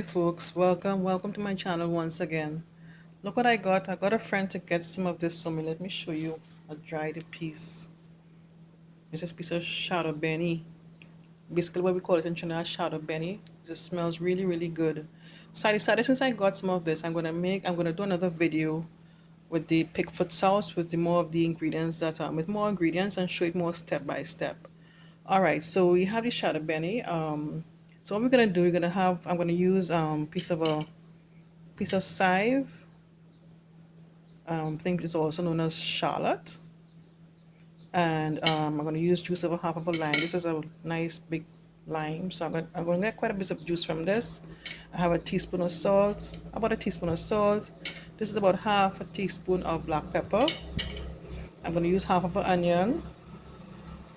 folks, welcome to my channel once again. Look what I got a friend to get some of this, so let me show you a dried piece. It's this piece of Shado Beni, basically what we call it in Trinidad, Shado Beni. This smells really good. So I decided, since I got some of this, I'm gonna do another video with the Pickfoot sauce with the more of the ingredients with more ingredients, and show it more step by step. All right, so we have the Shado Beni. So what we're gonna do, I'm gonna use piece of chive. I think it's also known as shallot. And I'm going to use juice of a half of a lime. This is a nice big lime, so I'm going to get quite a bit of juice from this. I have a teaspoon of salt, about a teaspoon of salt. This is about half a teaspoon of black pepper. I'm going to use half of an onion.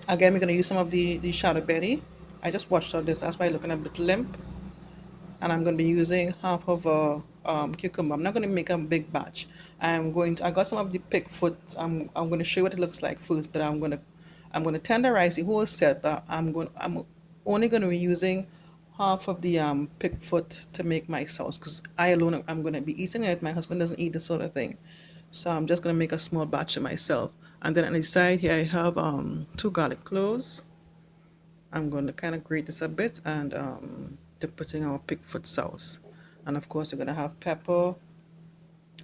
Again, we're going to use some of the shallot berry. I just washed out this, that's why it's looking a bit limp. And I'm going to be using half of a cucumber. I'm not going to make a big batch. I got some of the pick foot. I'm going to show you what it looks like first, but I'm going to tenderize the whole set, but I'm only going to be using half of the pick foot to make my sauce, because I alone I'm going to be eating it. My husband doesn't eat this sort of thing. So I'm just going to make a small batch of myself. And then on the side here I have two garlic cloves. I'm going to kind of grate this a bit and to put in our Pickfoot sauce. And of course, we're going to have pepper.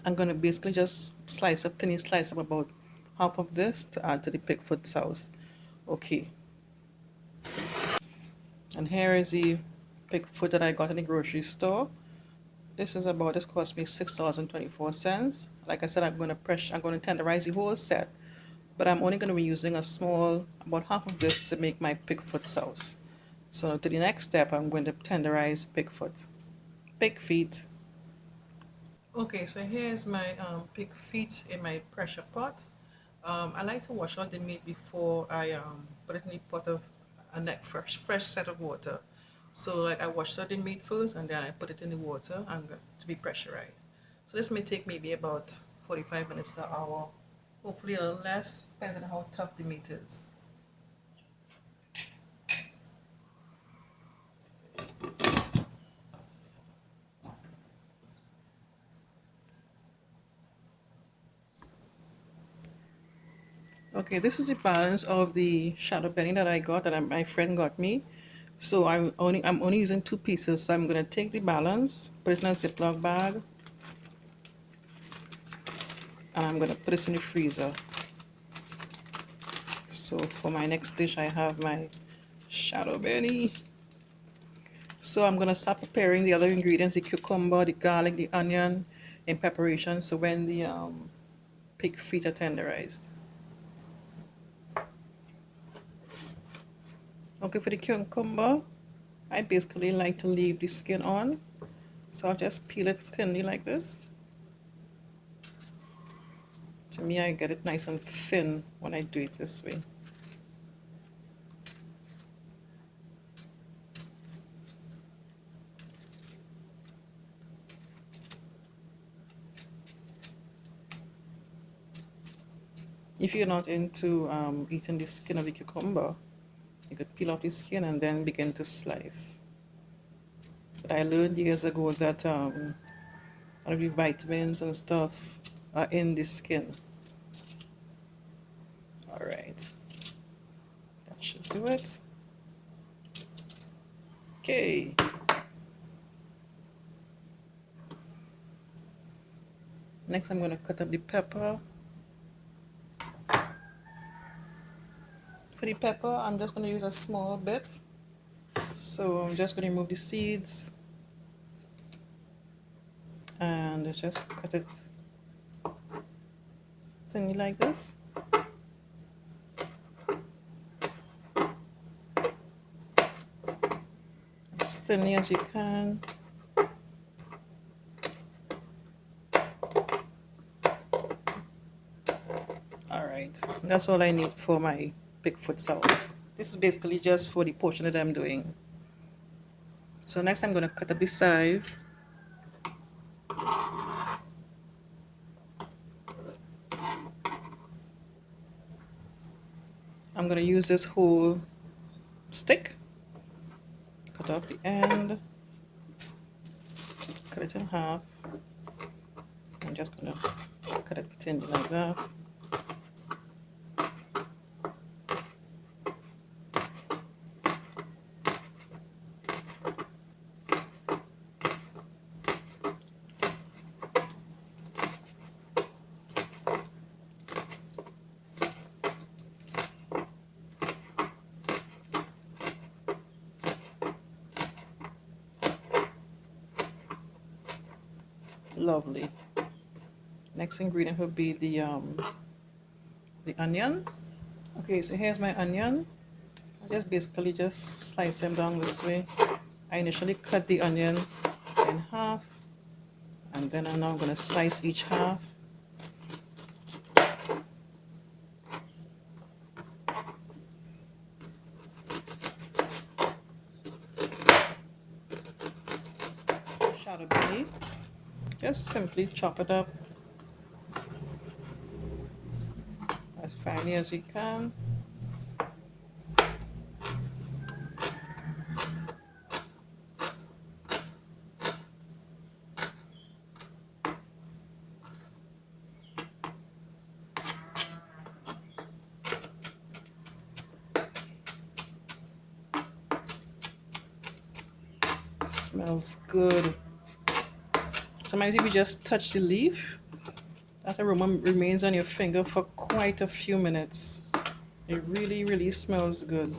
I'm going to basically just thinly slice up about half of this to add to the Pickfoot sauce. Okay. And here is the Pickfoot that I got in the grocery store. This cost me $6.24. Like I said, I'm going to tenderize the whole set, but I'm only going to be using about half of this to make my Pickfoot sauce. So to the next step, I'm going to tenderize pig feet. Okay, so here's my pig feet in my pressure pot. I like to wash out the meat before I put it in the pot of fresh set of water. So like I washed out the meat first, and then I put it in the water and to be pressurized. So this may take maybe about 45 minutes to an hour, hopefully a little less, depends on how tough the meat is. Okay, this is the balance of the shadow penny that I got, my friend got me. So I'm only using two pieces. So I'm gonna take the balance, put it in a Ziploc bag, and I'm gonna put this in the freezer. So for my next dish, I have my shadow penny. So I'm gonna start preparing the other ingredients: the cucumber, the garlic, the onion, in preparation. So when the pig feet are tenderized. Okay, for the cucumber, I basically like to leave the skin on. So I'll just peel it thinly like this. To me, I get it nice and thin when I do it this way. If you're not into eating the skin of the cucumber, you could peel off the skin and then begin to slice. But I learned years ago that all of the vitamins and stuff are in the skin. All right, that should do it. Okay. Next, I'm going to cut up the pepper. For the pepper, I'm just going to use a small bit. So I'm just going to remove the seeds and just cut it thinly like this. As thinly as you can. Alright, that's all I need for my Bigfoot sauce. This is basically just for the portion that I'm doing. So next I'm going to cut up the chive. I'm going to use this whole stick. Cut off the end. cut it in half. I'm just gonna cut it thin like that. Lovely. Next ingredient would be the onion. Okay, so here's my onion. I just basically just slice them down this way. I initially cut the onion in half, and then I'm now going to slice each half. Shado Beni. Just simply chop it up as finely as you can. Smells good. Sometimes if you just touch the leaf, that aroma remains on your finger for quite a few minutes. It really, really smells good.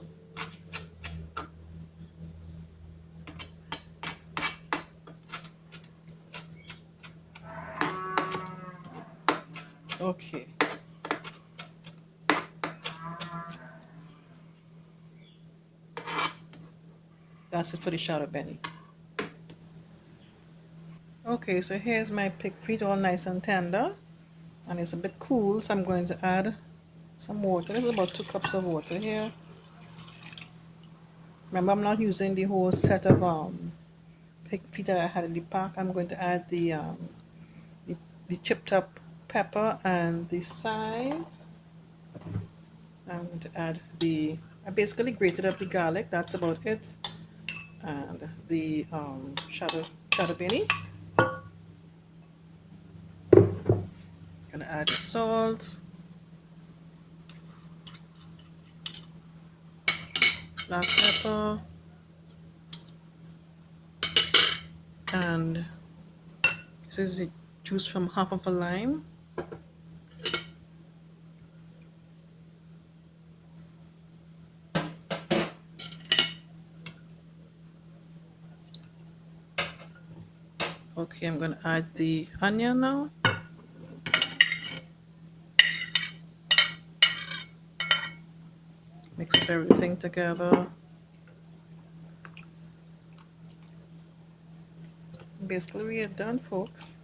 Okay. That's it for the Shado Beni. Okay, so here's my pig feet all nice and tender. And it's a bit cool, so I'm going to add some water. There's about 2 cups of water here. Remember, I'm not using the whole set of pig feet that I had in the pack. I'm going to add the chipped up pepper and the side. I'm going to add I basically grated up the garlic. That's about it. And the Shado Beni. Gonna add salt, black pepper, and this is the juice from half of a lime. Okay, I'm gonna add the onion now. Mix up everything together. Basically, we are done, folks.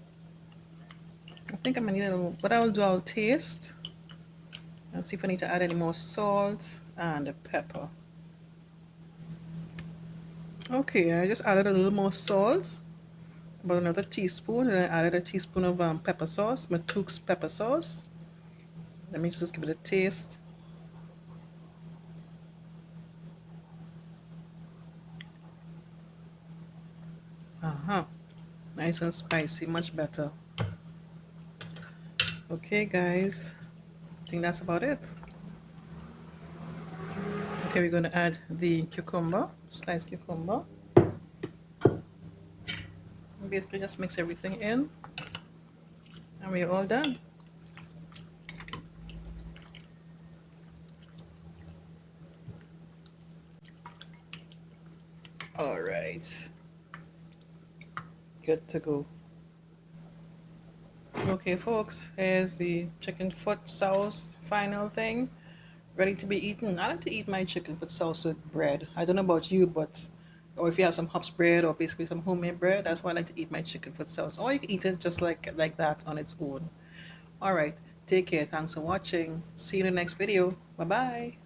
I think I'm gonna need a little. What I'll do, I'll taste and see if I need to add any more salt and pepper. Okay, I just added a little more salt, about another teaspoon, and I added a teaspoon of pepper sauce, Matook's pepper sauce. Let me just give it a taste. Nice and spicy, much better. Okay, guys, I think that's about it. Okay, we're going to add the cucumber, sliced cucumber. Basically, just mix everything in, and we're all done. All right, good to go. Okay, folks, here's the chicken foot sauce, final thing, ready to be eaten. I like to eat my chicken foot sauce with bread. I don't know about you, but or if you have some hops bread or basically some homemade bread, that's why I like to eat my chicken foot sauce. Or you can eat it just like that on its own. All right, take care. Thanks for watching. See you in the next video. Bye bye.